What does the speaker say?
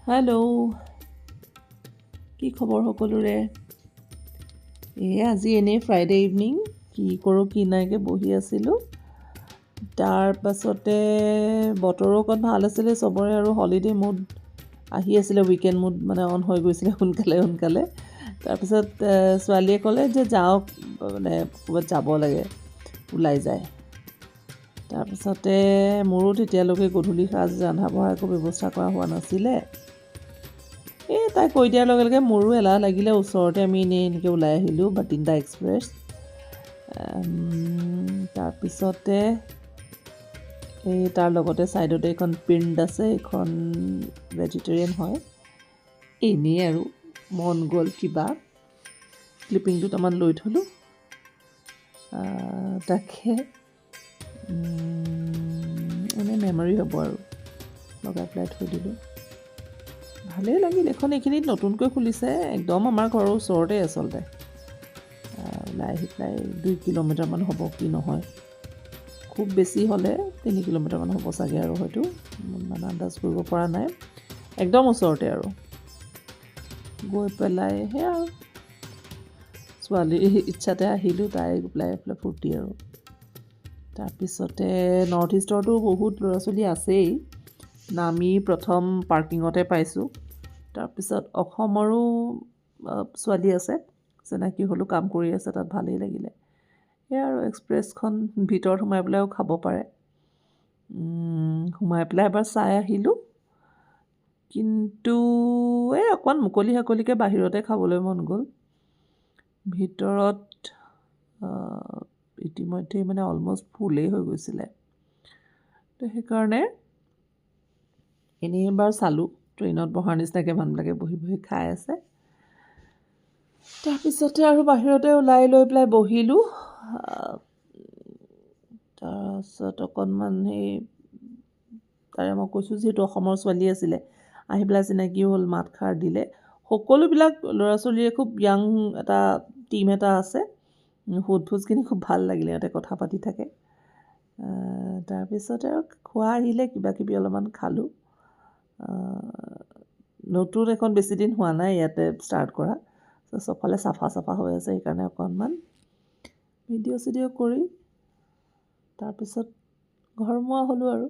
Hello', কি খবৰ সকলোৰে? আজি এনেই ফ্ৰাইডে ইভিনিং কি কৰোঁ কি নাইকৈ বহি আছিলোঁ। তাৰ পাছতে বতৰো অকণ ভাল আছিলে চবৰে, আৰু হলিডে' মুড আহি আছিলে, উইকেণ্ড মুড মানে অন হৈ গৈছিলে সোনকালে। তাৰপিছত ছোৱালীয়ে ক'লে যে যাওক, মানে ক'ৰবাত যাব লাগে, ওলাই যায়। তাৰপিছতে মোৰো তেতিয়ালৈকে গধূলি সাজ ৰন্ধা বঢ়া একো ব্যৱস্থা কৰা হোৱা নাছিলে। তাই কৈ দিয়াৰ লগে লগে মোৰো এলাহ লাগিলে। ওচৰতে আমি এনেকৈ ওলাই আহিলোঁ, বাটিন্দা এক্সপ্ৰেছ। তাৰপিছতে তাৰ লগতে ছাইডতে এখন পিণ্ড আছে, এইখন ভেজিটেৰিয়ান হয়। এনেই আৰু মন গ'ল কিবা, ক্লিপিং দুটামান লৈ থ'লোঁ। তাকে এনেই মেমৰি হ'ব আৰু লগাই পেলাই থৈ দিলোঁ। ভালেই লাগিল। এখন এইখিনিত নতুনকৈ খুলিছে, একদম আমাৰ ঘৰৰ ওচৰতে আচলতে। ওলাই আহি পেলাই 2 কিলোমিটাৰমান হ'ব, কি নহয়, খুব বেছি হ'লে 3 কিলোমিটাৰমান হ'ব চাগে, আৰু হয়তো মানে আন্দাজ কৰিব পৰা নাই। একদম ওচৰতে আৰু গৈ পেলাই সেয়া আৰু ছোৱালীৰ ইচ্ছাতে আহিলোঁ, তাই গৈ পেলাই ফূৰ্তি আৰু। তাৰপিছতে নৰ্থ ইষ্টৰতো বহুত ল'ৰা ছোৱালী আছেই, নামি প্ৰথম পাৰ্কিঙতে পাইছোঁ। তাৰপিছত অসমৰো ছোৱালী আছে, চিনাকি হ'লোঁ, কাম কৰি আছে তাত, ভালেই লাগিলে। সেয়া আৰু এক্সপ্ৰেছখন ভিতৰত সোমাই পেলাইও খাব পাৰে। সোমাই পেলাই এবাৰ চাই আহিলোঁ, কিন্তু অকণমান মুকলি হাকলিকৈ বাহিৰতে খাবলৈ মন গ'ল। ভিতৰত ইতিমধ্যেই মানে অলমষ্ট ফুলেই হৈ গৈছিলে। তো সেইকাৰণে এনেই এবাৰ চালোঁ, ট্ৰেইনত বহাৰ নিচিনাকৈ মানুহবিলাকে বহি বহি খাই আছে। তাৰপিছতে আৰু বাহিৰতে ওলাই লৈ পেলাই বহিলোঁ। তাৰপিছত অকণমান তাৰে মই কৈছোঁ যিহেতু অসমৰ ছোৱালী আছিলে, আহি পেলাই চিনাকি হ'ল, মাত খাৰ দিলে। সকলোবিলাক ল'ৰা ছোৱালীৰে খুব য়াং এটা টীম এটা আছে। সোধপোছখিনি খুব ভাল লাগিলে, সিহঁতে কথা পাতি থাকে। তাৰপিছতে আৰু খোৱা আহিলে, কিবাকিবি অলপমান খালোঁ। নতুন এখন বেছিদিন হোৱা নাই ইয়াতে ষ্টাৰ্ট কৰা, চবফালে চাফা হৈ আছে, সেইকাৰণে অকণমান ভিডিঅ' চিডিঅ' কৰি তাৰপিছত ঘৰমুৱা হ'লোঁ আৰু।